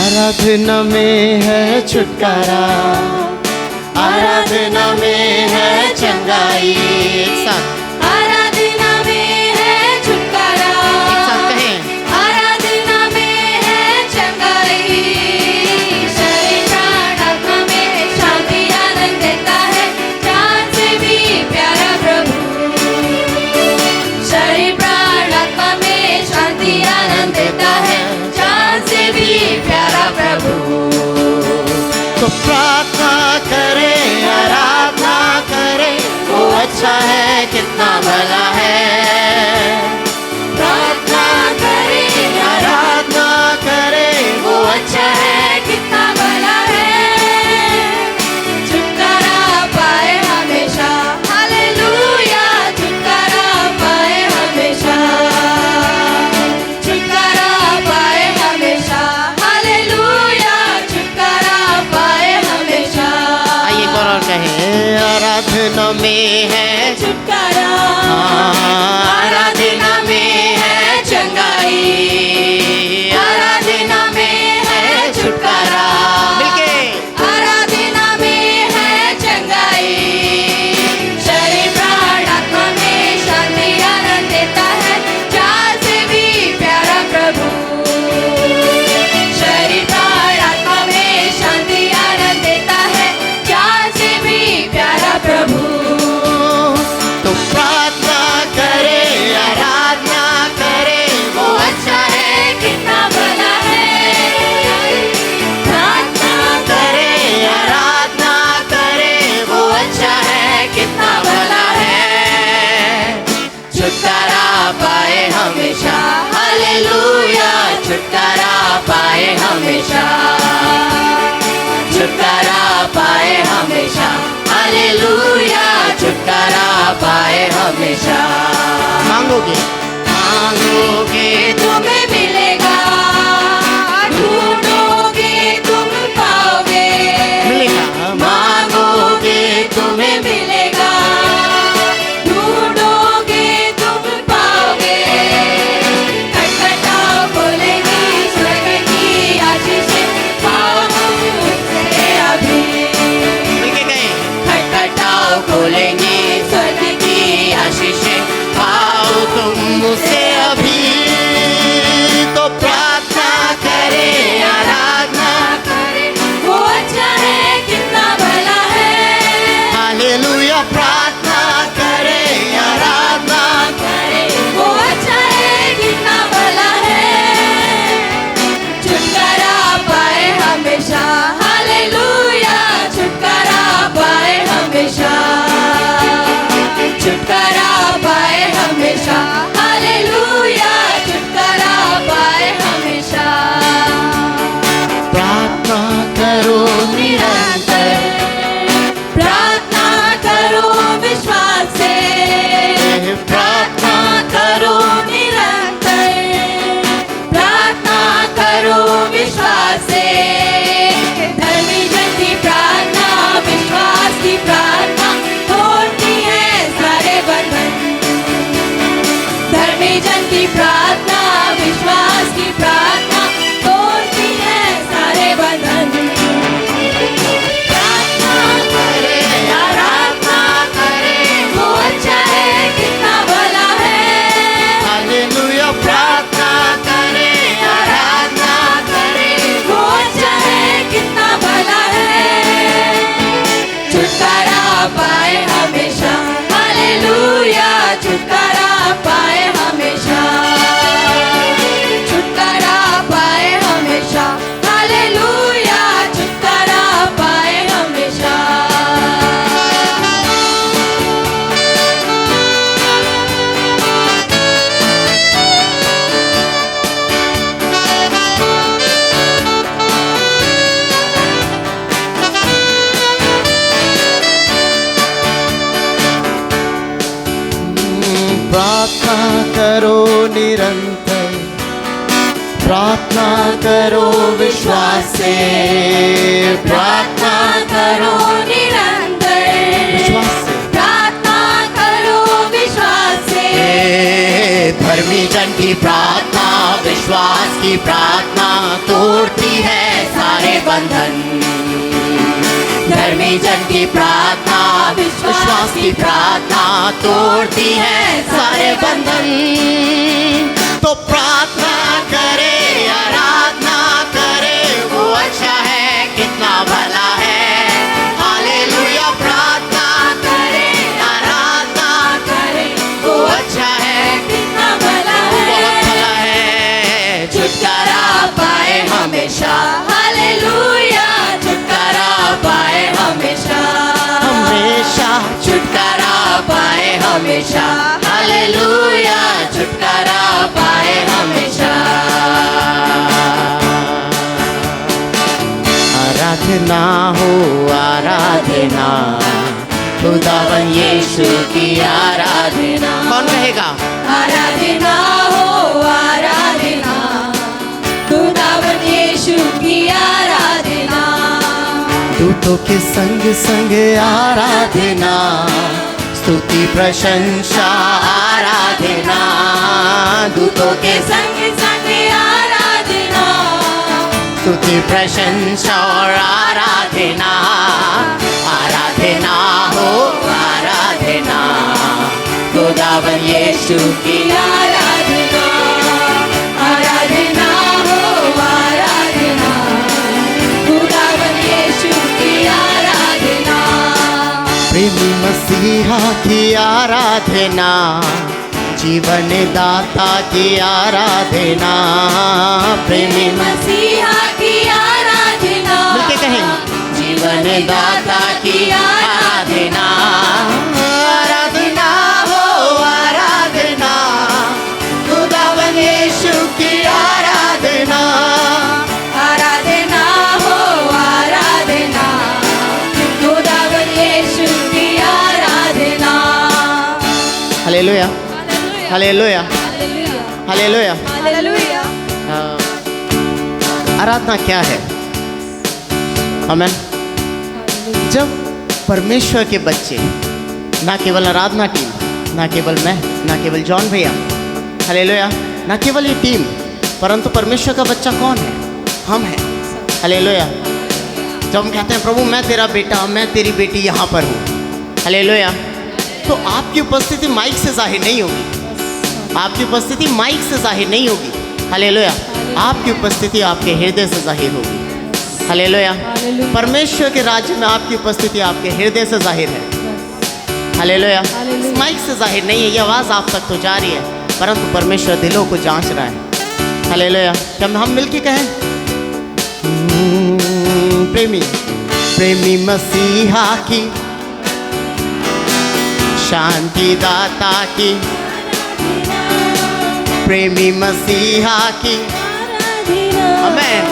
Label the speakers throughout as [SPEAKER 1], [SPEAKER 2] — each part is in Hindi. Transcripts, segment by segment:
[SPEAKER 1] आराधना में है छुटकारा, आराधना में है चंगाई। एक साथ
[SPEAKER 2] आराधना में है छुटकारा,
[SPEAKER 1] एक साथ कहें।
[SPEAKER 2] आराधना में है चंगाई। शरीर प्राण आत्मा में शांति आनंद देता है, जान से भी प्यारा प्रभु। शरीर प्राण आत्मा में शांति आनंद देता है, जान से भी प्यारा प्रभु।
[SPEAKER 1] तो प्रार्थना करें, आराधना करें, वो अच्छा है, कितना भला है।
[SPEAKER 2] प्रार्थना करें,
[SPEAKER 1] आराधना करें, वो अच्छा है,
[SPEAKER 2] कितना भला है। छुटकारा पाए हमेशा, हालेलुया। छुटकारा पाए हमेशा, छुटकारा पाए हमेशा, हालेलुया। छुटकारा पाए हमेशा।
[SPEAKER 1] आइए एक और कहें। आराधना में है
[SPEAKER 2] छुटकारा,
[SPEAKER 1] आराधना में है चंगाई, आराधना में है छुटकारा। मिलके
[SPEAKER 2] आराधना में है चंगाई। शरीर प्राण आत्मा में शांति आनंद देता है, जान से भी प्यारा प्रभु। शरीर प्राण आत्मा में शांति आनंद देता है, जान से भी प्यारा प्रभु।
[SPEAKER 1] तो प्रार्थना करे, आराधना करे, वो अच्छा है,
[SPEAKER 2] कितना भला है।
[SPEAKER 1] प्रार्थना करे, आराधना करे, वो अच्छा है, कितना भला है। छुटकारा पाए हमेशा, हालेलुया। छुटकारा पाए हमेशा, छुटकारा पाए हमेशा, हालेलुया। छुटकारा पाए हमेशा। मांगोगे, मांगोगे
[SPEAKER 2] तुम्हें मिलेगा, ढूंढोगे तुम पाओगे।
[SPEAKER 1] मिलेगा।
[SPEAKER 2] मांगोगे तुम्हें मिलेगा, ढूंढोगे तुम पाओगे। खटखटाओ खोलेगी स्वर्ग की आशीषें, पाओ मुझसे अभी।
[SPEAKER 1] मिलके गए।
[SPEAKER 2] खटखटाओ
[SPEAKER 1] खोलेंगे
[SPEAKER 2] स्वर्ग
[SPEAKER 1] की आशीषें, पाओ तुम मुझसे अभी। तो प्रार्थना करे, आराधना
[SPEAKER 2] करे, वो अच्छा है, कितना भला है।
[SPEAKER 1] हालेलुया। प्रार्थना करे, आराधना
[SPEAKER 2] करे, वो अच्छा है, कितना भला है। छुटकारा पाए हमेशा, हालेलुया। छुटकारा पाए हमेशा, छुटकारा पाए हमेशा, हालेलुया। छुटकारा पाए हमेशा।
[SPEAKER 1] प्रार्थना करो निरंतर,
[SPEAKER 2] प्रार्थना करो विश्वास से,
[SPEAKER 1] प्रार्थना
[SPEAKER 2] करो निरंतर। प्रार्थना करो विश्वास से। धर्मी जन की प्रार्थना, विश्वास की प्रार्थना, तोड़ती है सारे बंधन। धर्मी जन की प्रार्थना, विश्वास की प्रार्थना, तोड़ती है सारे बंधन। प्रार्थना करे, आराधना करे, वो अच्छा है, कितना भला है।
[SPEAKER 1] हालेलुया। प्रार्थना करे, आराधना करे,
[SPEAKER 2] वो अच्छा है, कितना भला है। छुटकारा पाए हमेशा, हालेलुया। छुटकारा पाए हमेशा, छुटकारा पाए हमेशा, हालेलुया। छुटकारा पाए हमेशा।
[SPEAKER 1] प्रार्थना करो निरंतर, प्रार्थना करो विश्वास से, प्रार्थना
[SPEAKER 2] करो निरंतर,
[SPEAKER 1] विश्वास से,
[SPEAKER 2] प्रार्थना करो विश्वास से।
[SPEAKER 1] धर्मी जन की प्रार्थना, विश्वास की प्रार्थना तोड़ती है की प्रार्थना, विश्वास की प्रार्थना तोड़ती है सारे बंधन। तो प्रार्थना करे, आराधना करे, वो अच्छा है, कितना भला है। हालेलुया। प्रार्थना करे, आराधना करे, वो अच्छा है,
[SPEAKER 2] कितना भला
[SPEAKER 1] बहुत
[SPEAKER 2] है।
[SPEAKER 1] भला है।
[SPEAKER 2] छुटकारा पाए हमेशा, हालेलुया। छुटकारा पाए हमेशा,
[SPEAKER 1] हमेशा
[SPEAKER 2] छुटकारा पाए हमेशा, हालेलुया। छुटकारा पाए हमेशा।
[SPEAKER 1] आराधना हो आराधना, खुदावन यीशु की आराधना। कौन कहेगा?
[SPEAKER 2] आराधना हो आराधना, खुदावन यीशु की आराधना।
[SPEAKER 1] दूतों के संग संग आराधना, स्तुति प्रशंसा आराधना। दूतों के
[SPEAKER 2] संग संग आराधना,
[SPEAKER 1] स्तुति प्रशंसा और आराधना। आराधना हो आराधना, खुदावन यीशु की
[SPEAKER 2] आराधना। आराधना हो आराधना, खुदावन यीशु की आराधना।
[SPEAKER 1] प्रेमी मसीहा की आराधना, जीवन दाता की आराधना। प्रेमी
[SPEAKER 2] मसीहा की आराधना,
[SPEAKER 1] मिलके कहें, जीवन दाता की आराधना। आराधना हो आराधना, खुदावन यीशु की आराधना।
[SPEAKER 2] आराधना हो आराधना, खुदावन यीशु की आराधना।
[SPEAKER 1] Hallelujah, hallelujah,
[SPEAKER 2] hallelujah,
[SPEAKER 1] hallelujah.
[SPEAKER 2] Hallelujah.
[SPEAKER 1] आराधना क्या है? आमेन। जब परमेश्वर के बच्चे, ना केवल आराधना टीम, ना केवल मैं, ना केवल जॉन भैया, हालेलुया, ना केवल ये टीम, परंतु परमेश्वर का बच्चा कौन है? हम हैं। हालेलुया। जब हम कहते हैं प्रभु मैं तेरा बेटा, मैं तेरी बेटी यहाँ पर हूँ, हालेलुया, तो आपकी उपस्थिति माइक से जाहिर नहीं होगी। आपकी उपस्थिति माइक से जाहिर नहीं होगी। हालेलुया। आपकी उपस्थिति आपके हृदय से जाहिर होगी। हालेलुया। परमेश्वर के राज्य में आपकी उपस्थिति आपके हृदय से जाहिर है। हालेलुया। माइक से जाहिर नहीं है, ये आवाज़ आप तक तो जा रही है, परंतु परमेश्वर दिलों को जांच रहा है। हालेलुया। क्या हम मिलके कहें? प्रेमी, प्रेमी मसीहा की, शांति दाता की, प्रेमी मसीहा की, आमेन,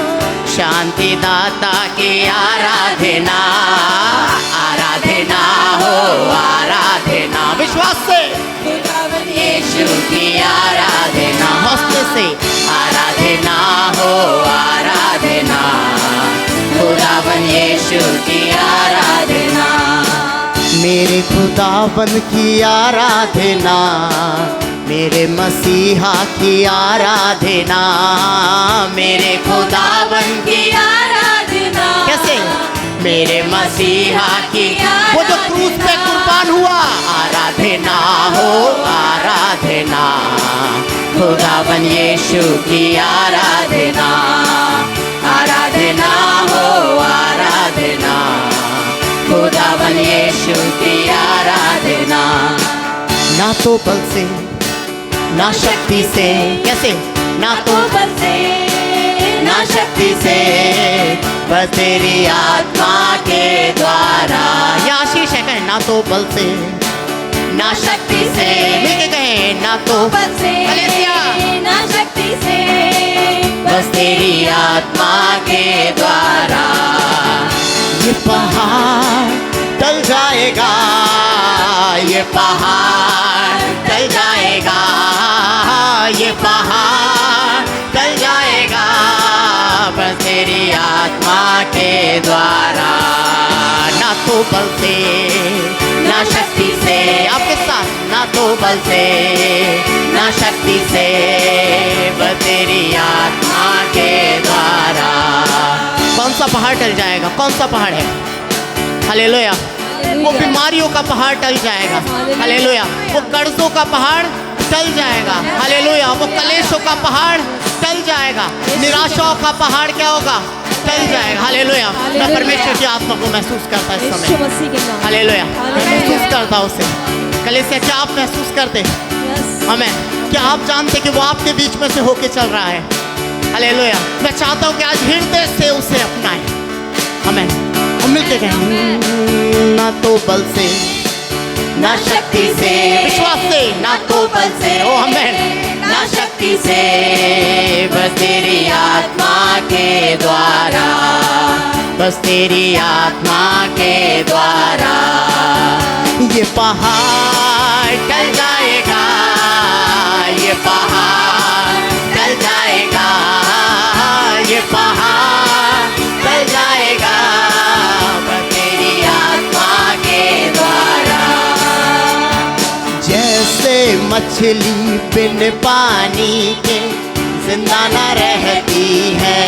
[SPEAKER 1] शांति दाता की आराधना। आराधना हो आराधना, विश्वास से,
[SPEAKER 2] खुदावन
[SPEAKER 1] यीशु की आराधना, हौसले से। आराधना हो आराधना, खुदावन यीशु की आराधना। मेरे खुदावन की आराधना, मेरे मसीहा की आराधना। मेरे खुदावन की
[SPEAKER 2] आराधना।
[SPEAKER 1] कैसे? मेरे मसीहा की, वो जो क्रूस पे कुर्बान हुआ। आराधना हो आराधना, खुदावन यीशु की आराधना। आराधना हो आराधना, खुदावन यीशु की आराधना। ना तो बल से, ना शक्ति से, कैसे? ना तो
[SPEAKER 2] बल से,
[SPEAKER 1] ना शक्ति से, बस तेरी आत्मा के द्वारा। या आशीष है, कहें ना तो बल से, ना शक्ति से, मिलके कहें ना तो
[SPEAKER 2] बल से,
[SPEAKER 1] हालेलुया,
[SPEAKER 2] ना शक्ति से,
[SPEAKER 1] बस तेरी आत्मा के द्वारा। ये पहाड़ टल जाएगा, ये पहाड़ टल जाएगा, ये पहाड़ टल जाएगा, बस तेरी आत्मा के द्वारा। ना तो बल से, ना शक्ति से, आपके साथ, ना तो बल से, ना शक्ति से, बस तेरी आत्मा के द्वारा। कौन सा पहाड़ टल जाएगा? कौन सा पहाड़ है? हालेलुया। वो बीमारियों का पहाड़ टल जाएगा, हालेलुया। वो कर्जों का पहाड़ टल जाएगा, हालेलुया। वो कलेशों का पहाड़ टल जाएगा, निराशाओं का पहाड़ क्या होगा, टल जाएगा, हालेलुया। मैं परमेश्वर की आत्मा को महसूस करता इस समय, हालेलुया। मैं महसूस करता उसे। कलीसिया, क्या आप महसूस करते? हमें क्या आप जानते कि वो आपके बीच में से होके चल रहा है, हालेलुया। मैं चाहता हूँ कि आज हृदय से उसे अपनाएं, हमें हम मिलके कहें, ना तो बल से ना शक्ति से, विश्वास से, ना तो बल से, ओ हमें, ना शक्ति से, बस तेरी आत्मा के द्वारा, बस तेरी आत्मा के द्वारा ये पहाड़ टल जाएगा, ये पहाड़ टल जाएगा, ये पहाड़ टल जाएगा, बस तेरी आत्मा के द्वारा। जैसे मछली बिन पानी के जिंदा न रहती है,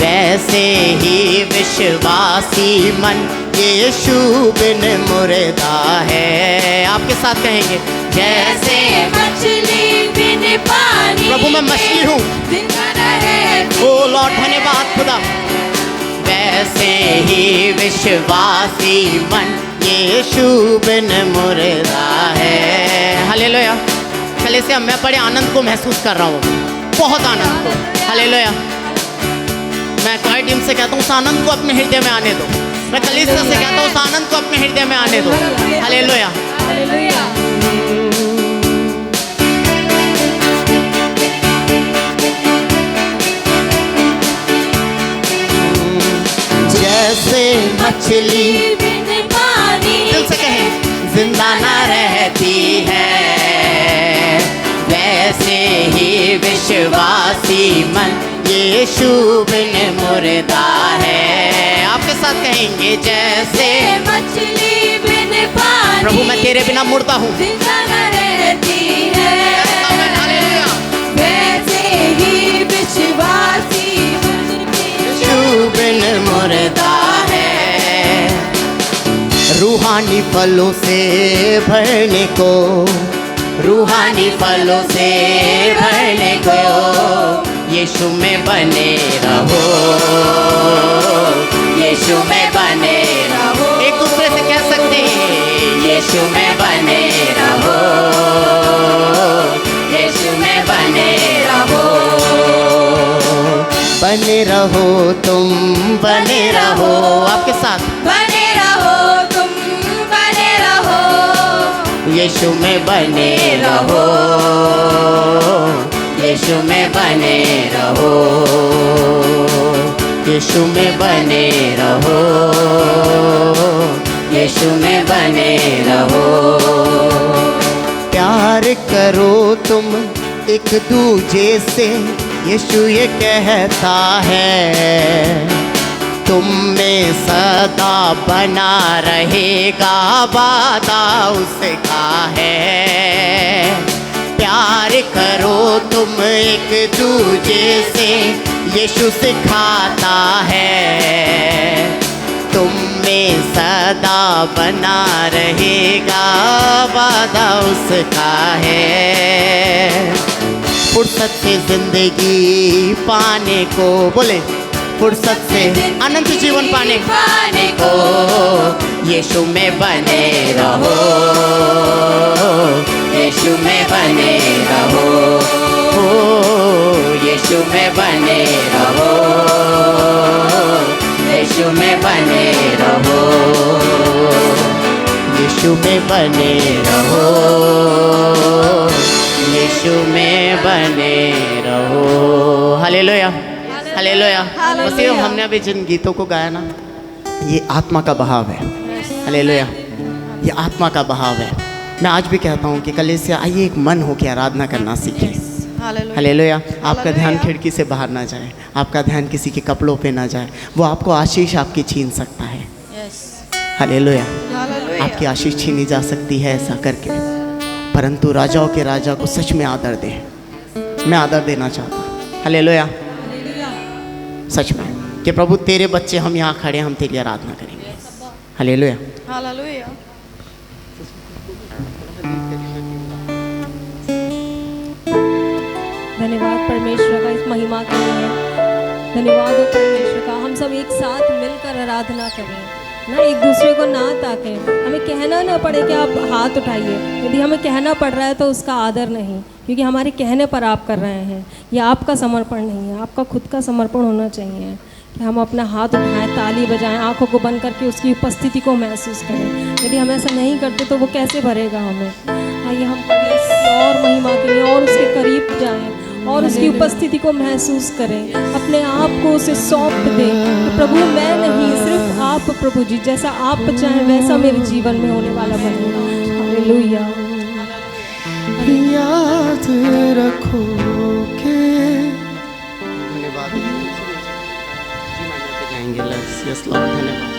[SPEAKER 1] वैसे ही विश्वासी मन यीशु बिन मुर्दा है। आपके साथ कहेंगे, जैसे
[SPEAKER 2] मछली बिन पानी,
[SPEAKER 1] प्रभु मैं मछली हूँ,
[SPEAKER 2] जिंदा न रहती
[SPEAKER 1] ओ लॉर्ड धन्यवाद खुदा। वैसे ही विश्वासी मन यीशु बिन मुर्दा है, हालेलुया। कलीसिया, मैं बड़े आनंद को महसूस कर रहा हूँ, बहुत आनंद को, हालेलुया। मैं कई टीम से कहता हूँ उस आनंद को अपने हृदय में आने दो। मैं कलीसिया से कहता हूँ उस आनंद को अपने हृदय में आने दो, हालेलुया। जैसे मछली
[SPEAKER 2] बिन पानी
[SPEAKER 1] दिल से कहें जिंदा न रहती है, वैसे ही विश्वासी मन यीशु बिन मुर्दा है। आपके साथ कहेंगे, जैसे
[SPEAKER 2] मछली बिन पानी,
[SPEAKER 1] प्रभु मैं तेरे बिना मुर्दा हूँ,
[SPEAKER 2] जिंदा न रहती है,
[SPEAKER 1] हालेलुया।
[SPEAKER 2] वैसे ही विश्वासी
[SPEAKER 1] यीशु बिन मुर्दा है। रूहानी फलों से भरने को, रूहानी फलों से भरने को यीशु में बने रहो, यीशु में बने रहो। एक दूसरे से कह सकते हैं, यीशु में बने रहो, यीशु में बने रहो, बने रहो तुम, बने रहो। आपके साथ
[SPEAKER 2] बने रहो तुम, बने रहो,
[SPEAKER 1] यीशु में बने रहो, यीशु में बने रहो, यीशु में बने रहो, यीशु में बने रहो। प्यार करो तुम एक दूजे से, यीशु ये कहता है, तुम में सदा बना रहेगा वादा उसका है। प्यार करो तुम एक दूजे से, यीशु सिखाता है, तुम में सदा बना रहेगा वादा उसका है। फुर्सत से जिंदगी पाने को, बोले फुर्सत से अनंत जीवन पाने को, यीशु में बने रहो, यीशु में बने रहो, यीशु में बने रहो, यीशु में बने रहो, यीशु में बने रहो, यीशु में बने रहो। Hallelujah, hallelujah. बस ये हमने अभी जिन गीतों को गाया ना, ये आत्मा का बहाव है, हालेलुया। ये आत्मा का बहाव है। मैं आज भी कहता हूँ कि कलीसिया आइए एक मन हो के आराधना करना सीखें, हालेलुया। आपका ध्यान खिड़की से बाहर ना जाए, आपका ध्यान किसी के कपड़ों पे ना जाए, वो आपको आशीष आपकी छीन सकता है, हालेलुया। आपकी आशीष छीनी जा सकती है ऐसा करके, परंतु राजाओं के राजा को सच में आदर दे। मैं आदर देना चाहता हूँ, हालेलुया, सच में। कि प्रभु तेरे बच्चे हम यहाँ खड़े हैं, हम तेरी आराधना करेंगे। हालेलुया।
[SPEAKER 2] हालेलुया।
[SPEAKER 3] धन्यवाद परमेश्वर का इस महिमा के लिए। धन्यवाद हो परमेश्वर का। हम सब एक साथ मिलकर आराधना करें ना, एक दूसरे को ना ताकें। हमें कहना ना पड़े कि आप हाथ उठाइए। यदि हमें कहना पड़ रहा है तो उसका आदर नहीं, क्योंकि हमारे कहने पर आप कर रहे हैं। यह आपका समर्पण नहीं है, आपका खुद का समर्पण होना चाहिए कि हम अपना हाथ उठाएं, ताली बजाएं, आंखों को बंद करके उसकी उपस्थिति को महसूस करें। यदि हम ऐसा नहीं करते तो वो कैसे भरेगा हमें। आइए हम पढ़ें इसकी और महिमा के लिए और उसके करीब जाएं और उसकी उपस्थिति को महसूस करें। अपने आप को उसे सौंप दें कि प्रभु मैं नहीं, सिर्फ आप प्रभु जी, जैसा आप चाहें वैसा मेरे जीवन में होने वाला बनेगा। हालेलुया।
[SPEAKER 1] याद रखोगे। धन्यवाद। जाएंगे यस लॉर्ड। धन्यवाद।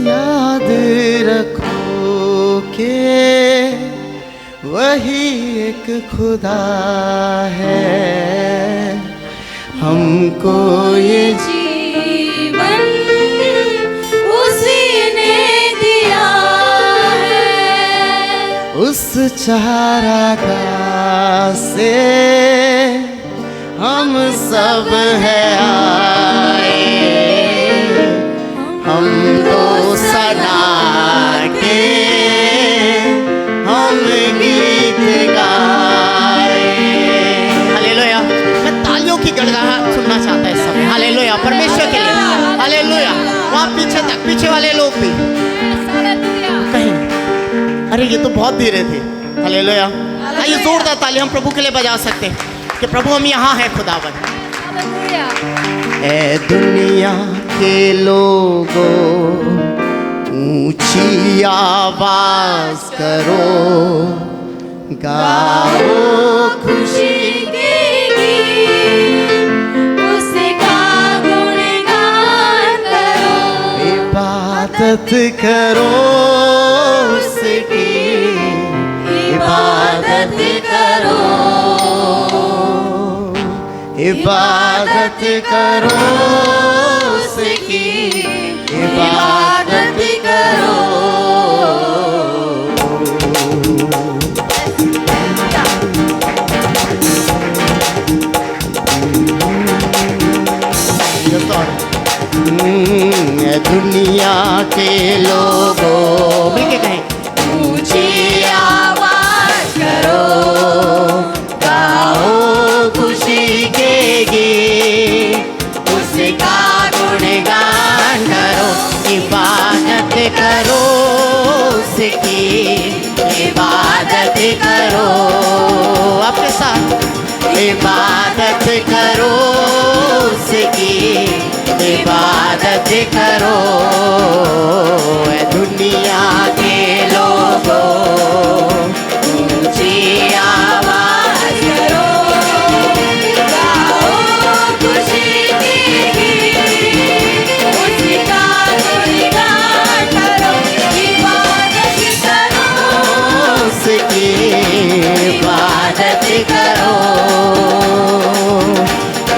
[SPEAKER 1] याद रखो के वही एक खुदा है, हमको ये
[SPEAKER 2] जीवन उसी ने दिया है।
[SPEAKER 1] उस चारागाह से हम सब हैं आए, हमको सदा के हम गीत गाए। हालेलुया। मैं तालियों की गड़गड़ाहट सुनना चाहता इस समय। हालेलुया परमेश्वर के लिए। हालेलुया। वहाँ पीछे तक, पीछे वाले लोग भी कहीं, अरे ये तो बहुत धीरे थे। हालेलुया। आइए जोरदार ताली हम प्रभु के लिए बजा सकते हैं कि प्रभु हम यहाँ हैं खुदावन। ए दुनिया के लोगों ऊंची आवाज करो, गाओ खुशी
[SPEAKER 2] के गीत, उसका गुणगान करो,
[SPEAKER 1] इबादत करो उसकी,
[SPEAKER 2] इबादत करो,
[SPEAKER 1] इबादत करो उसकी, इबादत करो। दुनिया के लोगों मिलके कहें,
[SPEAKER 2] ऊंची आवाज करो,
[SPEAKER 1] गाओ खुशी के गीत, उसका गुणगान करो, इबादत करो उसकी, इबादत करो। आपके साथ इबादत करो उसकी, इबादत करो। दुनिया के लोगों ऊंची आवाज करो,
[SPEAKER 2] गाओ खुशी के गीत, उसका गुणगान करो, इबादत करो
[SPEAKER 1] उसकी, इबादत करो,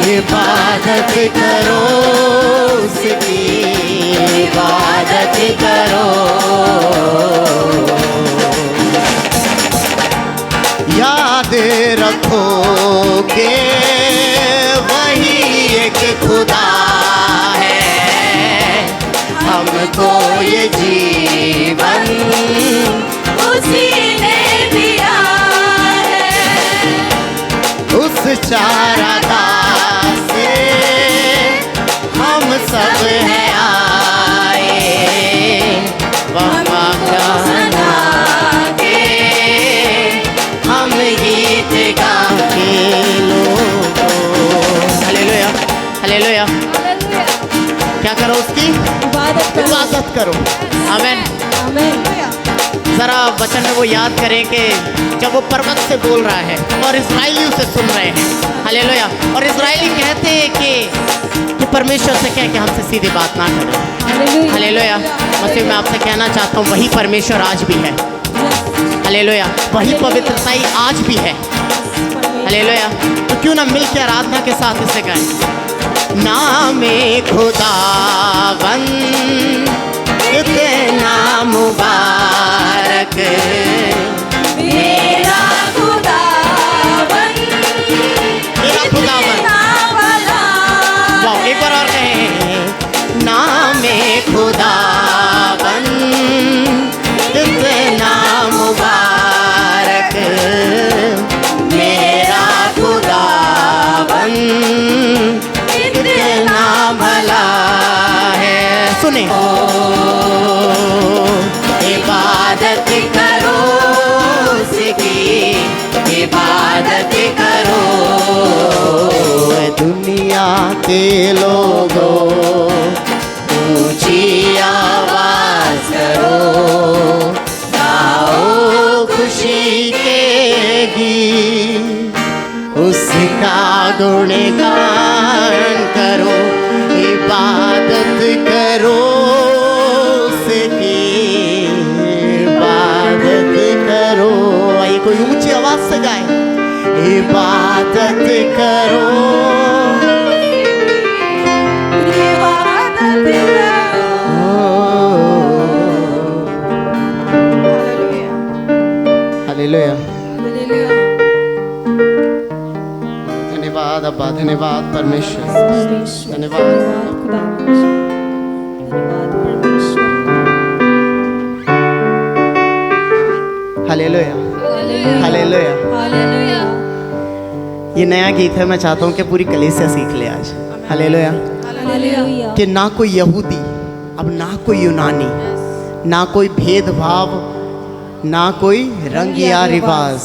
[SPEAKER 1] इबादत करो उसकी, इबादत करो। याद रखोगे वही एक खुदा है, हमको ये जीवन
[SPEAKER 2] उसी ने दिया है।
[SPEAKER 1] उस चारागाह से हम सब हैं आए, वहाँ गाना के हम गीत गाके लोगों। हालेलुया। हालेलुया। क्या करो उसकी? इबादत करो। आमीन।
[SPEAKER 3] आमीन।
[SPEAKER 1] जरा वचन में वो याद करें कि जब वो पर्वत से बोल रहा है और इजराइली उसे सुन रहे हैं। हालेलुया। और इजराइली कहते हैं कि परमेश्वर से कहें कि हमसे सीधी बात ना करें। हालेलुया। मसीह मैं आपसे कहना चाहता हूँ वही परमेश्वर आज भी है। हालेलुया। वही पवित्रताई आज भी है। हालेलुया। तो क्यों ना मिल के आराधना के साथ इसे गाएं। नामे खुदावन कितना मुबारक,
[SPEAKER 2] मेरा खुदावन
[SPEAKER 1] मेरा खुदावन।
[SPEAKER 2] कितना भला
[SPEAKER 1] वाह, एक बार और कहें। नामे खुदावन कितना मुबारक, मेरा खुदावन कितना भला है। सुने। इबादत करो उसकी, इबादत करो दुनिया के लोगों, ऊंची आवाज करो, गाओ खुशी के गीत, उसका गुणगान करो, इबादत करो उसकी, इबादत करो। आइए कोई ऊंची आवाज से गाए। इबादत करो,
[SPEAKER 2] इबादत करो।
[SPEAKER 1] हालेलुया।
[SPEAKER 3] हालेलुया।
[SPEAKER 1] धन्यवाद अब्बा, धन्यवाद परमेश्वर,
[SPEAKER 3] परमेश्वर,
[SPEAKER 1] धन्यवाद।
[SPEAKER 3] खुदा, धन्यवाद परमेश्वर।
[SPEAKER 1] Hallelujah,
[SPEAKER 3] hallelujah.
[SPEAKER 1] हालेलुया।
[SPEAKER 3] हालेलुया।
[SPEAKER 1] ये नया गीत है, मैं चाहता हूँ कि पूरी कलीसिया सीख ले आज। हालेलुया।
[SPEAKER 3] हालेलुया।
[SPEAKER 1] कि ना कोई यहूदी, अब ना कोई यूनानी, ना कोई भेदभाव, ना कोई रंग या रिवाज,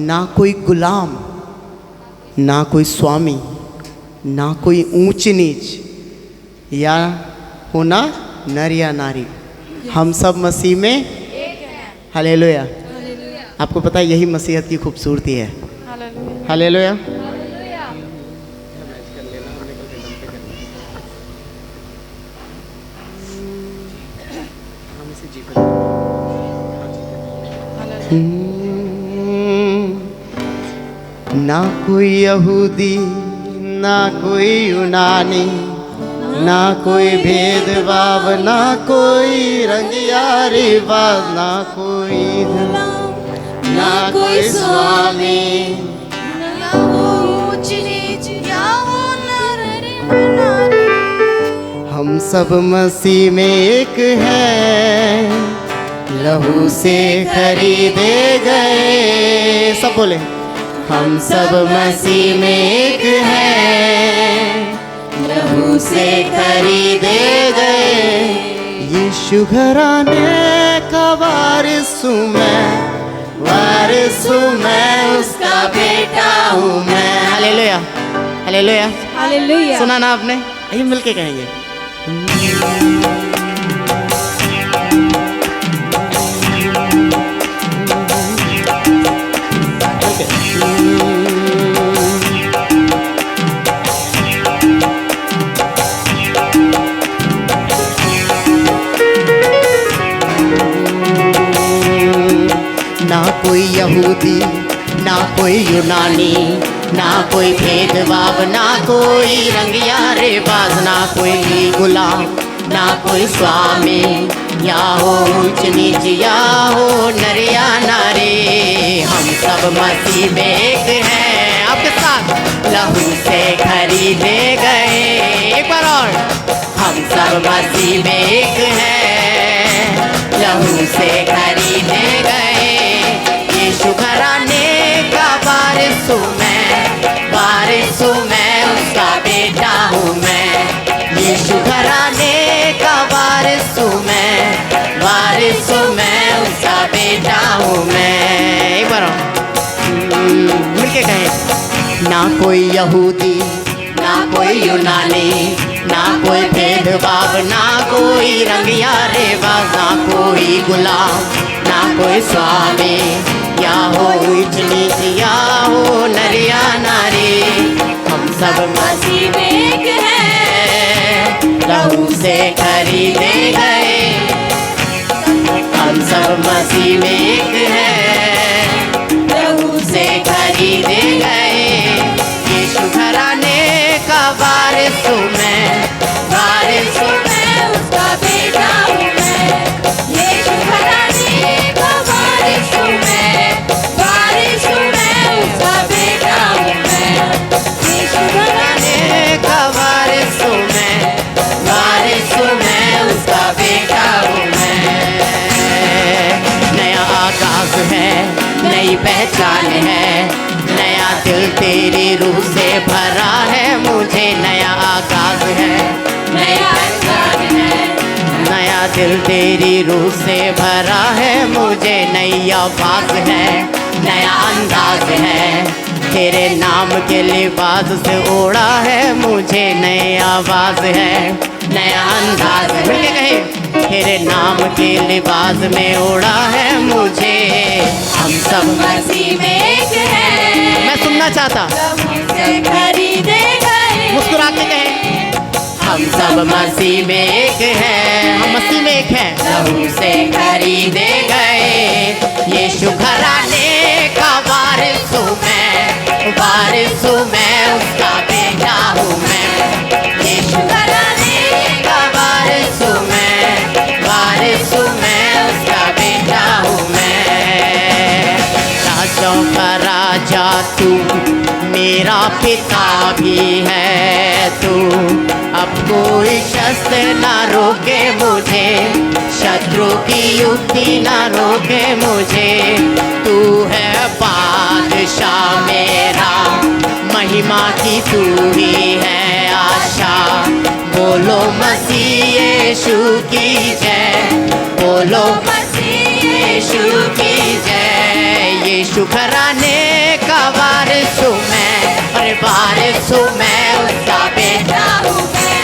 [SPEAKER 1] ना कोई गुलाम, ना कोई स्वामी, ना कोई ऊंच नीच, या होना नर या नारी, हम सब मसीह में हालेलुया। आपको पता है यही मसीहत की खूबसूरती है। हालेलुया। ना कोई यहूदी, ना कोई यूनानी, ना कोई भेदभाव, ना कोई रंग या रिवाज, ना कोई ना कोई स्वामी,
[SPEAKER 2] ना ऊंच नीच या हो नर नारी,
[SPEAKER 1] हम सब मसीह में एक हैं, लहू से खरीदे गए। सब बोले। हम सब मसीह में एक हैं, लहू से खरीदे गए। यीशु घराने का वारिस हूँ मैं, वारिस हूँ मैं, उसका बेटा हूँ मैं। Hallelujah, hallelujah.
[SPEAKER 3] हालेलुया।
[SPEAKER 1] सुना ना आपने? आइए मिलके कहेंगे। ना कोई यहूदी, ना कोई यूनानी, ना कोई भेदभाव, ना कोई रंग या रिवाज, ना कोई गुलाम, ना कोई स्वामी, या हो ऊंच नीच, या हो नर या नारी, हम सब मसीह में एक हैं। आपके साथ लहू से खरीदे गए। एक बार और। हम सब मसीह में एक हैं, लहू से खरीदे गए। यीशु घराने का वारिस हूँ मैं, वारिस हूँ मैं, उसका बेटा हूँ मैं। यीशु घराने का वारिस हूँ मैं, वारिस हूँ मैं, उसका बेटा हूँ मैं। एक बार मिलके कहें। ना कोई यहूदी, ना कोई यूनानी, ना कोई भेदभाव, ना कोई रंग या रिवाज, ना कोई गुलाम, ना कोई स्वामी, या हो ऊंच नीच, या हो नर या नारी, हम सब
[SPEAKER 2] मसीह में एक हैं,
[SPEAKER 1] लहू से खरीदे गए। हम सब मसीह में एक हैं, लहू से खरीदे गए। रूह से भरा है, मुझे नया आगाज है,
[SPEAKER 2] नया अंदाज है,
[SPEAKER 1] नया दिल तेरी रूह से भरा है, मुझे नई आवाज है, नया अंदाज है, तेरे नाम के लिबास से ओढ़ा है, मुझे नई आवाज है, नया अंदाज है। मिलके कहे, तेरे नाम के लिबास में ओढ़ा है मुझे। हम सब
[SPEAKER 2] मसीह में एक है,
[SPEAKER 1] मैं सुनना चाहता,
[SPEAKER 2] मुझसे खरीदे गए,
[SPEAKER 1] मुस्कुरा के कहे, हम सब मसीह में एक है, हम मसीह में एक है, लहू से खरीदे गए। यीशु घराने का वारिस हूँ मैं, वारिस हूँ मैं, उसका बेटा हूँ मैं। यीशु घराने का वारिस हूँ मैं, वारिस हूँ मैं, उसका बेटा हूँ मैं। राजाओं का राजा तू, मेरा पिता भी है तू। अब कोई शस्त्र ना रोके मुझे, शत्रु की युक्ति ना रोके मुझे। तू है बादशाह मेरा, महिमा की तू ही है आशा। बोलो मसीह यीशु की जय, बोलो मसीह यीशु की जय। यीशु घराने का वारिस हूँ मैं, अरे वारिस हूँ मैं, उसका बेटा हूँ मैं।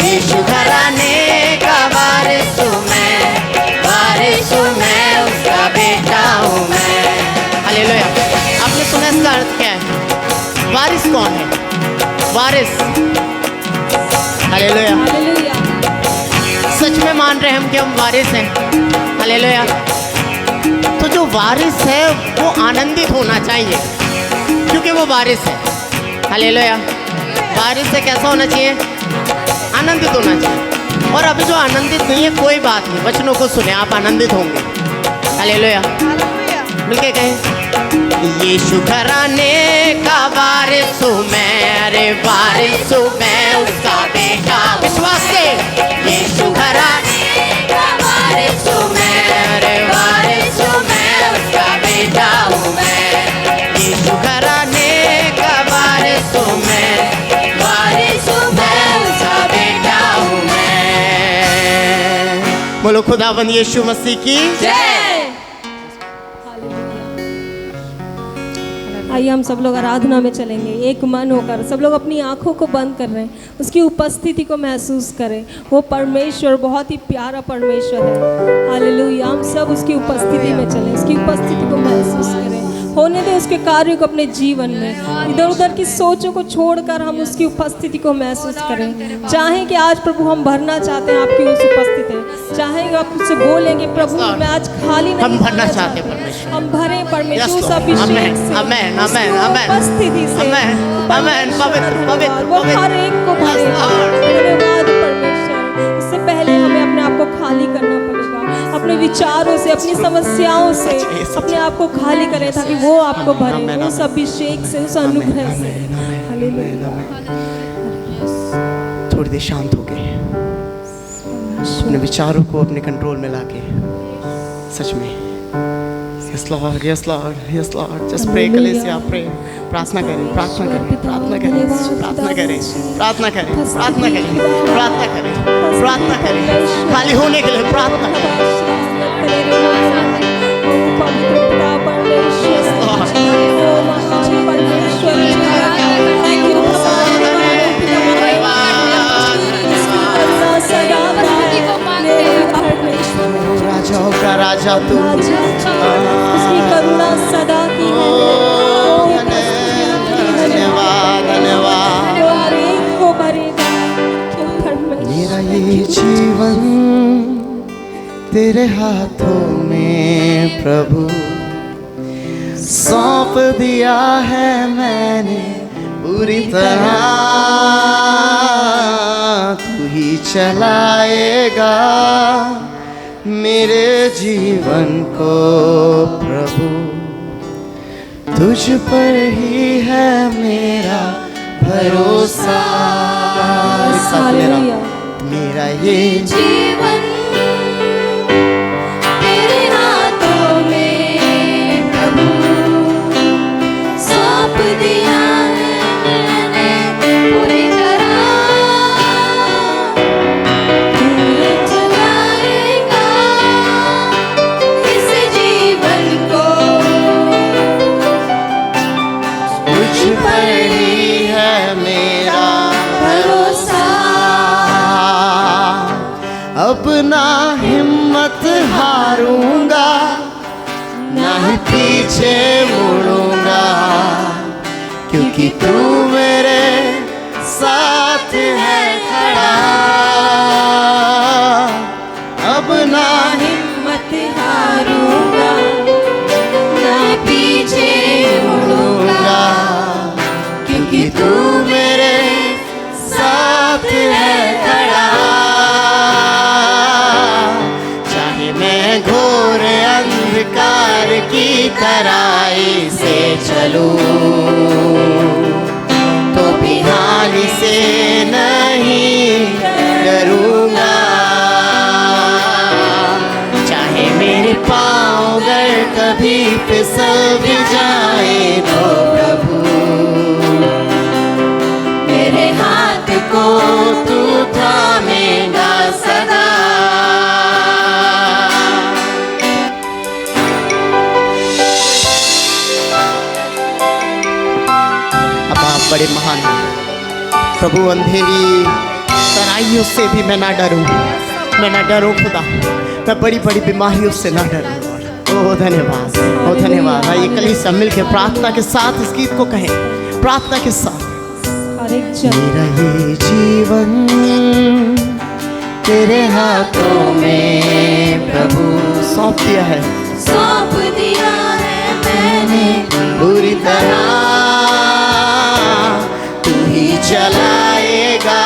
[SPEAKER 1] यीशु घराने का वारिस हूँ मैं, वारिस हूँ मैं, उसका बेटा हूँ मैं। हालेलुया। आपने सुना इसका अर्थ क्या है? वारिस कौन है? वारिस। हालेलुया।
[SPEAKER 3] हालेलुया।
[SPEAKER 1] सच में मान रहे हम कि हम वारिस हैं? हालेलुया। तो जो वारिस है वो आनंदित होना चाहिए, क्योंकि वो वारिस है। हालेलुया। वारिस से कैसा होना चाहिए? आनंदित होना चाहिए। और अभी जो आनंदित नहीं है, कोई बात नहीं, वचनों को सुने, आप आनंदित होंगे। हालेलुया। मिलके कहें, यीशु घराने का वारिस हूँ मैं, अरे वारिस हूँ मैं, उसका बेटा। विश्वास से, यीशु घराने का वारिस हूँ मैं, अरे वारिस हूँ मैं, उसका बेटा हूँ मैं। यीशु घराने का वारिस हूँ मैं, वारिस हूँ मैं, उसका बेटा हूँ मैं। बोलो खुदावंद यीशु मसीह की
[SPEAKER 2] जय।
[SPEAKER 3] आइए हम सब लोग आराधना में चलेंगे, एक मन होकर सब लोग अपनी आंखों को बंद कर रहे हैं, उसकी उपस्थिति को महसूस करें। वो परमेश्वर बहुत ही प्यारा परमेश्वर है। हालेलुया। हम सब उसकी उपस्थिति में चलें, उसकी उपस्थिति को महसूस करें, होने दें उसके कार्य को अपने जीवन में। इधर उधर की सोचों को छोड़कर हम उसकी उपस्थिति को महसूस करें। चाहें कि आज प्रभु हम भरना चाहते हैं आपकी उस उपस्थिति, चाहें आप उससे बोलें कि प्रभु मैं आज खाली नहीं
[SPEAKER 1] हम भरना
[SPEAKER 3] रहना
[SPEAKER 1] चाहते हैं परमेश्वर।
[SPEAKER 3] हम भरें परमेश्वर
[SPEAKER 1] Yes,
[SPEAKER 3] उस
[SPEAKER 1] Lord.
[SPEAKER 3] अभिषेक
[SPEAKER 1] Amen,
[SPEAKER 3] से,
[SPEAKER 1] amen,
[SPEAKER 3] उसकी
[SPEAKER 1] amen, amen.
[SPEAKER 3] उपस्थिति से।
[SPEAKER 1] Amen, amen. पवित्र, पवित्र,
[SPEAKER 3] वो
[SPEAKER 1] पवित्र।
[SPEAKER 3] हर एक को भरे।
[SPEAKER 1] Yes, Lord.
[SPEAKER 3] धन्यवाद परमेश्वर। इससे पहले हमें अपने आप को खाली करना पड़ेगा, अपने विचारों से, अपनी समस्याओं से अपने आप को खाली करें, ताकि वो आपको भरे उस अभिषेक से, उस अनुग्रह से। हालेलुया।
[SPEAKER 1] थोड़ी देर शांत हो गए, अपने विचारों को अपने कंट्रोल में लाके सच में yes Lord, yes Lord, yes Lord. Just pray कलेसिया, प्रे। प्रार्थना करें, प्रार्थना करें, प्रार्थना करें, प्रार्थना करें, प्रार्थना करें, प्रार्थना करें, प्रार्थना करें, प्रार्थना करें। खाली होने के लिए प्रार्थना करें। राजाओं का राजा तू,
[SPEAKER 3] उसकी करुणा सदा की है।
[SPEAKER 1] धन्यवाद, धन्यवाद।
[SPEAKER 3] वो हर एक को भरेगा। परमेश्वर
[SPEAKER 1] मेरा ये जीवन तेरे हाथों में प्रभु सौंप दिया है मैंने पूरी तरह। तू ही चलाएगा मेरे जीवन को प्रभु, तुझ पर ही है मेरा भरोसा।
[SPEAKER 3] हालेलुया।
[SPEAKER 1] मेरा ये
[SPEAKER 2] जीवन तेरे हाथों में प्रभु सौंप दिया है
[SPEAKER 1] पर ही है मेरा भरोसा। अब ना हिम्मत हारूंगा, ना ही पीछे मुड़ूंगा, क्योंकि तू मेरे साथ है खड़ा। अब ना
[SPEAKER 3] हिम्मत हारूंगा, ना पीछे मुड़ूंगा,
[SPEAKER 1] क्योंकि तू मेरे साथ है खड़ा। चाहे मैं घोर अंधकार की तराई से चलूं, तो भी हानि से नहीं डरूंगा। चाहे मेरे पाँव अगर कभी फिसल भी जाए, तो प्रभु मेरे हाथ को तू थामेगा सदा। अब आप बड़े महान हैं प्रभु। अंधेरी तराइयों से भी मैं ना डरूं, मैं ना डरूं खुदा। मैं बड़ी बड़ी बीमारियों से ना डरूं। ओह धन्यवाद, ओह धन्यवाद। आइए कलीसिया मिलकर प्रार्थना के साथ इस गीत को कहें, प्रार्थना के साथ।
[SPEAKER 3] हर एक जन
[SPEAKER 1] मेरा ये जीवन तेरे हाथों में प्रभु सौंप दिया है,
[SPEAKER 2] सौंप दिया है मैंने
[SPEAKER 1] पूरी तरह। तू ही चलाएगा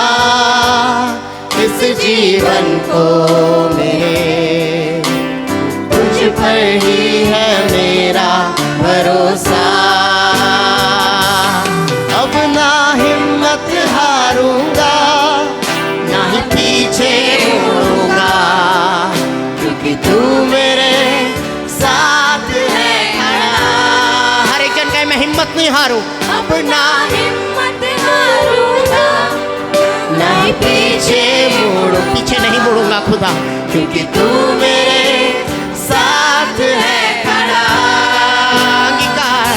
[SPEAKER 1] इस जीवन को मेरे, तुझ पर ही है मेरा भरोसा। अब ना हिम्मत हारूंगा, ना ही पीछे मुड़ूंगा, क्योंकि तू मेरे साथ है खड़ा। हर एक जन कहे मैं हिम्मत नहीं हारूं। अब ना
[SPEAKER 2] हिम्मत हारूंगा,
[SPEAKER 1] ना ही पीछे मुड़ूं, पीछे नहीं मुड़ूंगा खुदा, क्योंकि तू मेरे साथ है खड़ा। अंगीकार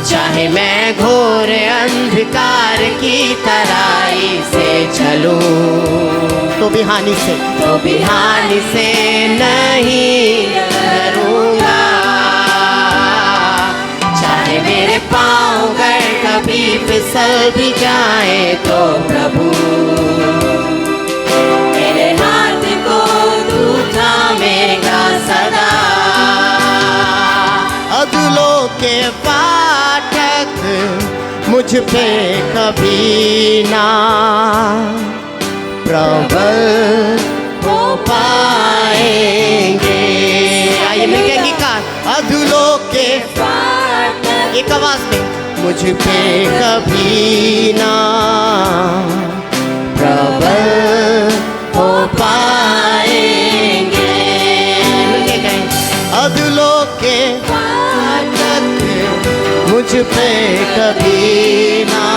[SPEAKER 1] चाहे मैं घोर अंधकार की तराई से चलूं, तो भी हानि से, तो भी हानि से नहीं डरूंगा। चाहे मेरे पाँव अगर कभी फिसल भी जाए, तो प्रभु मेरे हाथ को तू थामेगा सदा। अदलों के फाटक मुझ पे कभी ना प्रबल हो पाएंगे। आइए मिलके अंगीकार, अदलों के
[SPEAKER 2] फाटक
[SPEAKER 1] एक आवाज में, मुझ पे कभी ना प्रबल हो पाएंगे। मिलके गए, अदलों के फाटक मुझ पे कभी ना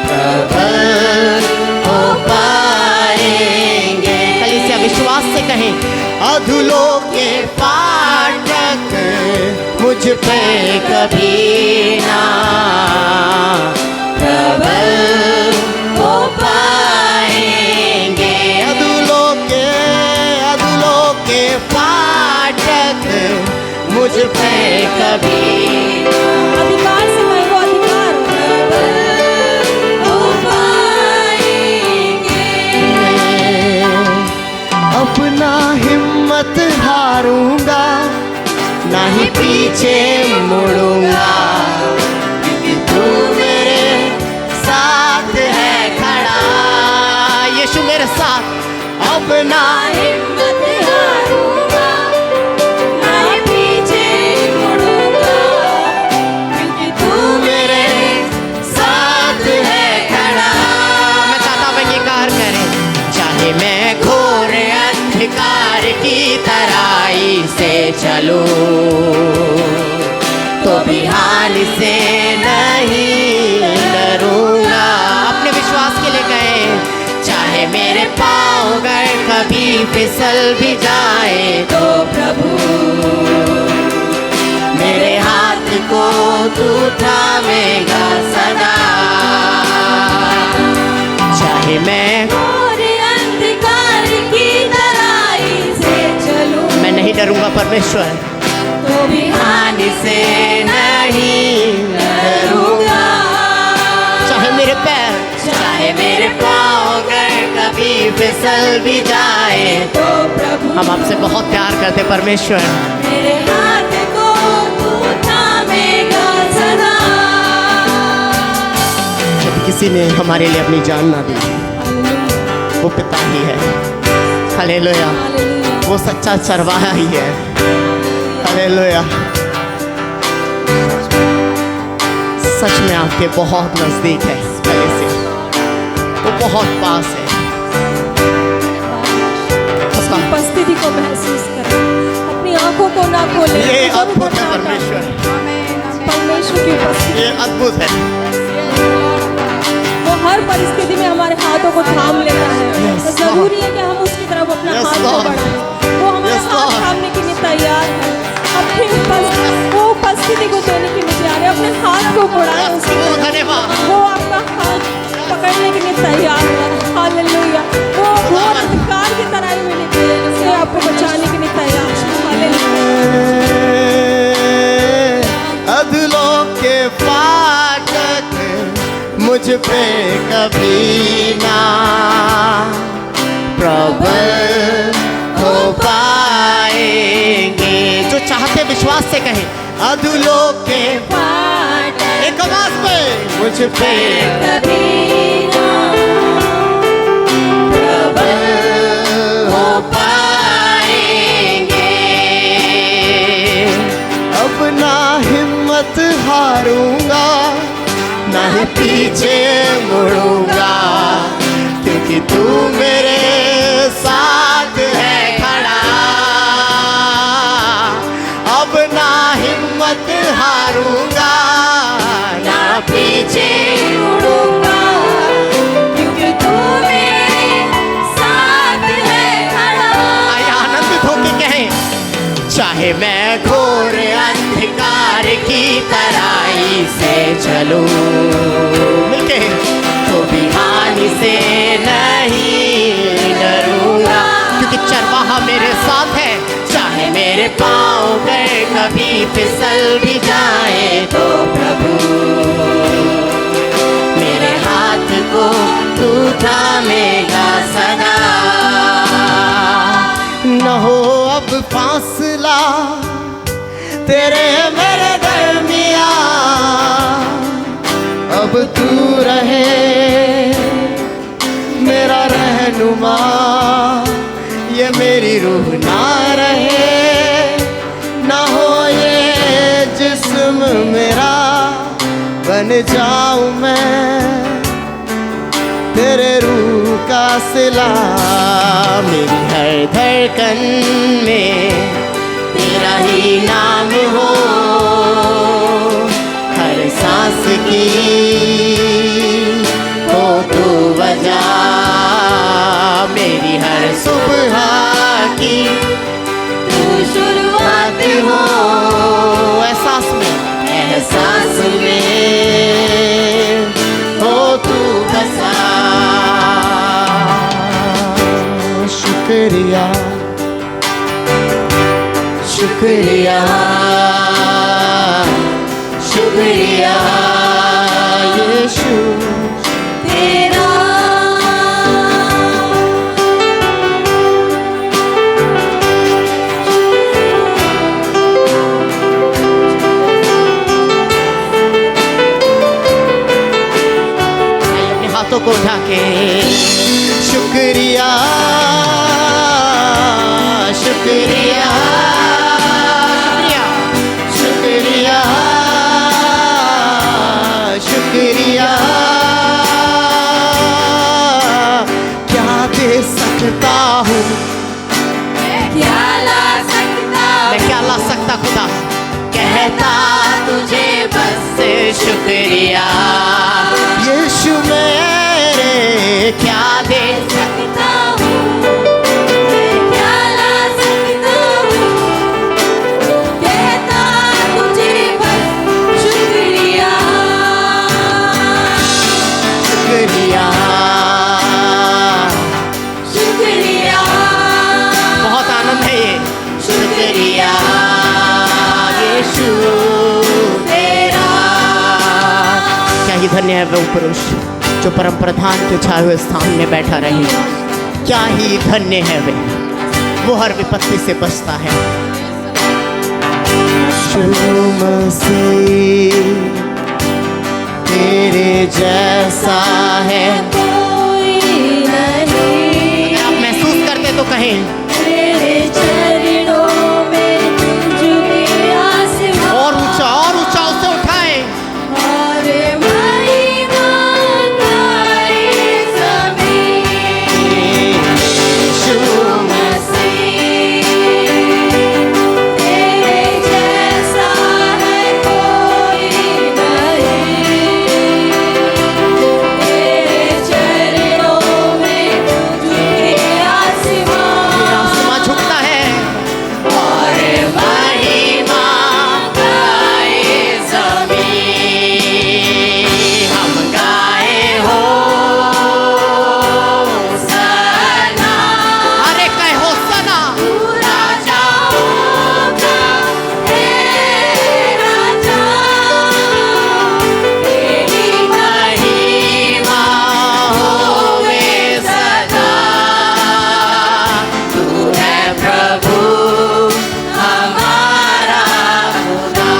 [SPEAKER 1] प्रबल हो पाएंगे। कलीसिया विश्वास से कहें, अधूलों के फाटक मुझ पे कभी ना प्रबल हो पाएंगे। अधूलों के फाटक मुझ पे कभी
[SPEAKER 3] अधिकार से मैं वो अधिकार
[SPEAKER 2] हो पाएंगे।
[SPEAKER 1] अपना हिम्मत हारूंगा, ना ही पीछे मुड़ूंगा, क्योंकि तू मेरे साथ है खड़ा। यीशु मेरे साथ। अपना
[SPEAKER 2] हिम्मत हारूंगा, ना ही पीछे मुड़ूंगा, क्योंकि तू
[SPEAKER 1] मेरे साथ है खड़ा। मैं चाहता हूँ अंगीकार करें, चाहे मैं घोर अंधकार की तराई से चलूं, तो भी हानि से नहीं डरूंगा। अपने विश्वास के लिए कहें, चाहे मेरे पाँव अगर कभी फिसल भी जाए, तो प्रभु मेरे हाथ को तू थामेगा सदा। चाहे मैं
[SPEAKER 2] और अंधकार की तराई से चलूं,
[SPEAKER 1] मैं नहीं डरूंगा परमेश्वर,
[SPEAKER 2] तो भी हानि से नहीं डरूंगा।
[SPEAKER 1] चाहे मेरे पैर,
[SPEAKER 2] चाहे मेरे
[SPEAKER 1] पाँव अगर कभी फिसल भी जाए।
[SPEAKER 2] तो प्रभु
[SPEAKER 1] हम आपसे बहुत प्यार करते परमेश्वर।
[SPEAKER 2] मेरे हाथ को तू थामेगा सदा।
[SPEAKER 1] जब किसी ने हमारे लिए अपनी जान ना दी, वो पिता ही है। हालेलुया, वो सच्चा चरवाहा ही है। हालेलुया, सच में आपके बहुत नजदीक है, पहले से वो बहुत पास है।
[SPEAKER 3] उसकी उपस्थिति को महसूस करें, अपनी आंखों को ना खोलें।
[SPEAKER 1] ये अद्भुत है परमेश्वर,
[SPEAKER 3] परमेश्वर की उपस्थिति,
[SPEAKER 1] ये अद्भुत है।
[SPEAKER 3] वो हर परिस्थिति में हमारे हाथों को थाम लेता है। तो जरूरी है कि हम उसकी तरफ अपना
[SPEAKER 1] Yes,
[SPEAKER 3] हाथ को
[SPEAKER 1] Lord.
[SPEAKER 3] बढ़ाएं। वो हमारे
[SPEAKER 1] Yes,
[SPEAKER 3] हाथ
[SPEAKER 1] Lord.
[SPEAKER 3] थामने के लिए तैयार है, वो उपस्थिति को देने के लिए तैयार है। अपने हाथ को बढ़ाएं उसकी तरफ।
[SPEAKER 1] धन्यवाद।
[SPEAKER 3] वो आपका हाथ पकड़ने के लिए तैयार है। हालेलुया, वो घोर अंधकार की तराई में से आपको बचाने के लिए तैयार है। हालेलुया,
[SPEAKER 1] अधलोक के फाटक मुझ पे कभी ना प्रबल हो पाएंगे। जो चाहते विश्वास से कहें, अधलोक के
[SPEAKER 2] फाटक
[SPEAKER 1] एक आवाज पे मुझ पे
[SPEAKER 2] कभी ना
[SPEAKER 1] प्रबल हो पाएंगे। अब ना हिम्मत हारूंगा, ना ही पीछे मुड़ूंगा, क्योंकि तू मेरे साथ है खड़ा। अब ना हिम्मत हारूंगा, ना पीछे
[SPEAKER 2] मुड़ूंगा, क्योंकि तू मेरे साथ है खड़ा।
[SPEAKER 1] आइए आनंदित होके कहें, चाहे मैं घोर अंधकार की तराई से चलूं, मिलके तो भी हानि से नहीं डरूंगा, क्योंकि चरवाहा मेरे साथ है। चाहे मेरे पाँव गए कभी फिसल भी जाए, तो प्रभु मेरे हाथ को तू थामेगा सदा। न हो अब फासला तेरे मेरे दरमियां, अब तू रहे मेरा रहनुमा। ये मेरी रूह ना रहे, ना हो ये जिस्म मेरा, बन जाऊं मैं तेरे रूह का सिला। मेरी हर धड़कन में तेरा ही नाम हो, हर सांस की हो तू वजह, मेरी हर सुबह की
[SPEAKER 2] तू शुरुआत
[SPEAKER 1] हो। एहसास में हो तू बसा। शुक्रिया शुक्रिया शुक्रिया यीशु
[SPEAKER 2] तेरा।
[SPEAKER 1] अपने हाथों को उठा के शुक्रिया शुक्रिया शुक्रिया शुक्रिया। क्या दे सकता हूँ,
[SPEAKER 2] क्या ला सकता
[SPEAKER 1] मैं क्या ला सकता खुदा, कहता तुझे बस शुक्रिया। यीशु मेरे क्या दे
[SPEAKER 2] सकता हूँ, मैं क्या ला सकता हूँ, कहता तुझे बस
[SPEAKER 1] धन्य है वो पुरुष जो परम प्रधान के छाए हुए स्थान में बैठा रहे। क्या ही धन्य है वो हर विपत्ति से बचता है। यीशु मसीह तेरे जैसा है
[SPEAKER 2] कोई नहीं।
[SPEAKER 1] अगर आप महसूस करते तो कहें।
[SPEAKER 2] तेरे चरणों में झुके आसमां
[SPEAKER 1] और ऊंचा उसे उठाएं।
[SPEAKER 2] और महिमा गाए ज़मीन। यीशु मसीह तेरे जैसा है कोई नहीं। तेरे चरणों में झुके
[SPEAKER 1] आसमां झुकता है
[SPEAKER 2] और महिमा गाए ज़मीन।
[SPEAKER 1] हम गाए हो
[SPEAKER 2] सना
[SPEAKER 1] अरे कहे हो सना।
[SPEAKER 2] राजा का है राजा। तेरी महिमा होवे सदा। तू है प्रभु हमारा खुदा।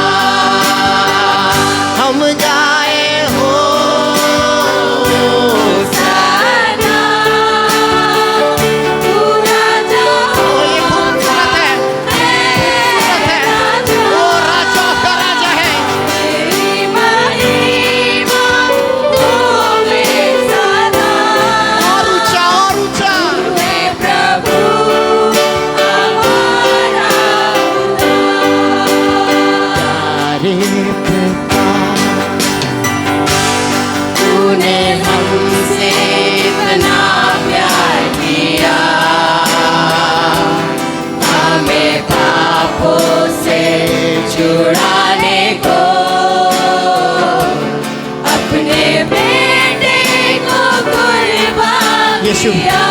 [SPEAKER 1] हम गाए हो
[SPEAKER 2] सना तू राजा
[SPEAKER 1] ये खूबसूरत है
[SPEAKER 2] राजा।
[SPEAKER 1] वो राजा का राजा है।
[SPEAKER 2] तेरी महिमा होवे सदा।
[SPEAKER 1] और ऊंचा
[SPEAKER 2] तू है प्रभु हमारा
[SPEAKER 1] प्यारे पिता
[SPEAKER 2] तूने हमसे इतना प्यार किया। हमें पापों से छुड़ाने को अपने बेटे को कुर्बान
[SPEAKER 1] यीशु
[SPEAKER 2] किया।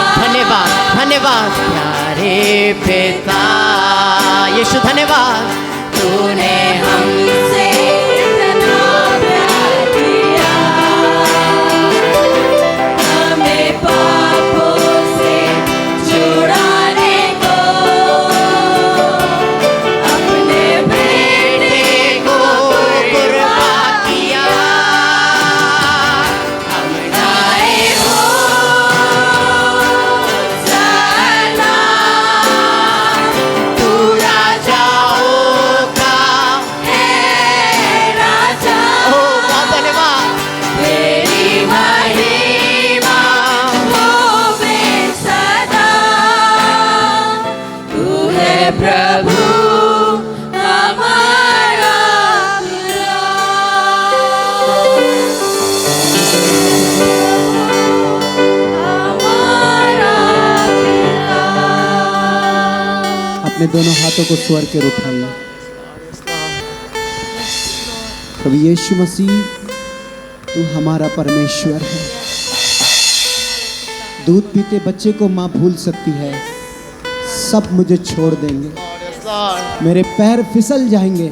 [SPEAKER 1] धन्यवाद प्यारे पिता। यीशु धन्यवाद।
[SPEAKER 2] तूने हमसे इतना प्यार किया। हमें पापों से छुड़ाने को अपने बेटे को कुर्बान किया। हम गाए हो सना
[SPEAKER 1] तू राजाओं का
[SPEAKER 2] है राजा।
[SPEAKER 1] ओ बहुत धन्यवाद।
[SPEAKER 2] तेरी महिमा होवे सदा। तू है प्रभु हमारा पिता।
[SPEAKER 4] अपने दोनों हाथों को स्वर के उठाइए। प्रभु यीशु मसीह तू हमारा परमेश्वर है। दूध पीते बच्चे को माँ भूल सकती है, सब मुझे छोड़ देंगे। मेरे पैर फिसल जाएंगे,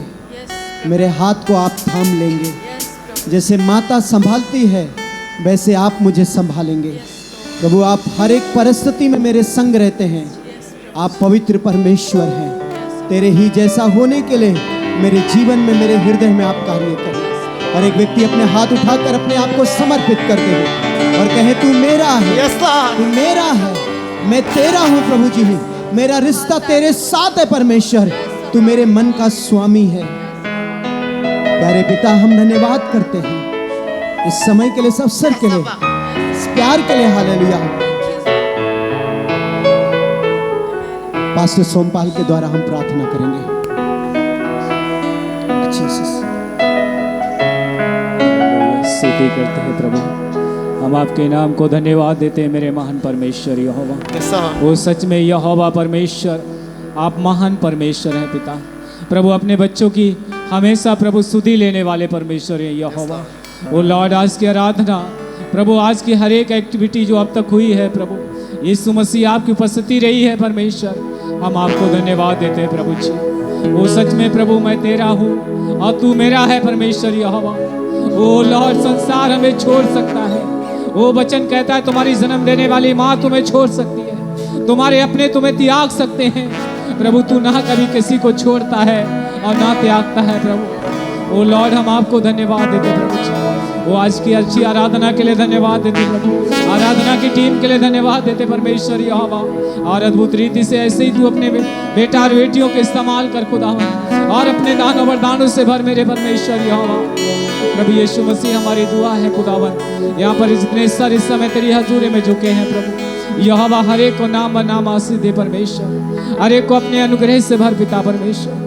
[SPEAKER 4] मेरे हाथ को आप थाम लेंगे। जैसे माता संभालती है वैसे आप मुझे संभालेंगे। प्रभु आप हर एक परिस्थिति में मेरे संग रहते हैं। आप पवित्र परमेश्वर हैं। तेरे ही जैसा होने के लिए मेरे जीवन में, मेरे हृदय में आप कार्य करें। और एक व्यक्ति अपने हाथ उठाकर अपने आप को समर्पित कर दे और कहे तू मेरा है,
[SPEAKER 1] यस लॉर्ड।
[SPEAKER 4] तू मेरा है, मैं तेरा हूँ प्रभु जी। मेरा रिश्ता तेरे साथ है परमेश्वर। तू मेरे मन का स्वामी है। प्यारे पिता हम धन्यवाद करते हैं इस समय के लिए, इस अवसर के लिए, इस प्यार के लिए। हालेलुया। पास्टर सोमपाल के द्वारा हम प्रार्थना करेंगे। जीसस
[SPEAKER 5] स्तुति करते हैं प्रभु। हम आपके नाम को धन्यवाद देते हैं मेरे महान परमेश्वर यहोवा।
[SPEAKER 1] Yes Lord.
[SPEAKER 5] वो सच में यहोवा परमेश्वर आप महान परमेश्वर हैं पिता। प्रभु अपने बच्चों की हमेशा प्रभु सुधि लेने वाले परमेश्वर हैं यहोवा। वो लॉर्ड आज की आराधना प्रभु, आज की हर एक एक्टिविटी जो अब तक हुई है प्रभु, यीशु मसीह आपकी उपस्थिति रही है परमेश्वर। हम आपको धन्यवाद देते हैं प्रभु जी। वो सच में प्रभु मैं तेरा हूँ और तू मेरा है परमेश्वर यहोवा। ओ लॉर्ड, संसार हमें छोड़ सकता है। वो वचन कहता है तुम्हारी जन्म देने वाली माँ तुम्हें छोड़ सकती है, तुम्हारे अपने तुम्हें त्याग सकते हैं। प्रभु तू ना कभी किसी को छोड़ता है और ना त्यागता है प्रभु। ओ लॉर्ड, हम आपको धन्यवाद देते हैं प्रभु जी। वो आज की अच्छी आराधना के लिए धन्यवाद देते प्रभु, आराधना की टीम के लिए धन्यवाद देते परमेश्वर यहोवा। और अद्भुत रीति से ऐसे ही तू अपने बेटा और बेटियों के इस्तेमाल कर खुदावन, और अपने दान और वरदानों से भर मेरे परमेश्वर यहोवा। प्रभु यीशु मसीह हमारी दुआ है खुदावन, यहाँ पर जितने सर इस समय तेरी हजूरी में झुके हैं प्रभु यहोवा, हर एक को नाम नाम आशीष दे परमेश्वर, हर एक को अपने अनुग्रह से भर पिता परमेश्वर।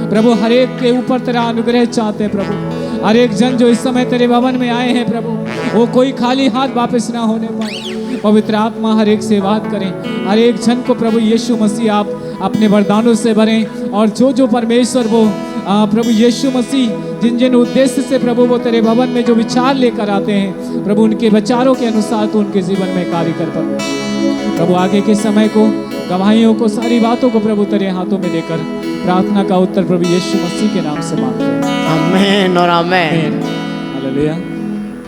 [SPEAKER 5] प्रभु हर एक के ऊपर तेरा अनुग्रह चाहते हैं प्रभु। हर एक जन जो इस समय तेरे भवन में आए हैं प्रभु, वो कोई खाली हाथ वापस ना होने पाए। पवित्र आत्मा हर एक से बात करें, हर एक जन को प्रभु यीशु मसीह आप अपने वरदानों से भरें। और जो जो परमेश्वर वो प्रभु यीशु मसीह जिन जिन उद्देश्य से प्रभु वो तेरे भवन में जो विचार लेकर आते हैं प्रभु, उनके विचारों के अनुसार तो उनके जीवन में कार्य कर परमेश्वर। प्रभु आगे के समय को, गवाहियों को, सारी बातों को प्रभु तेरे हाथों में देकर प्रार्थना का उत्तर प्रभु यीशु मसीह के नाम से मांगते हैं।
[SPEAKER 1] आमीन और आमीन।
[SPEAKER 5] हालेलुया।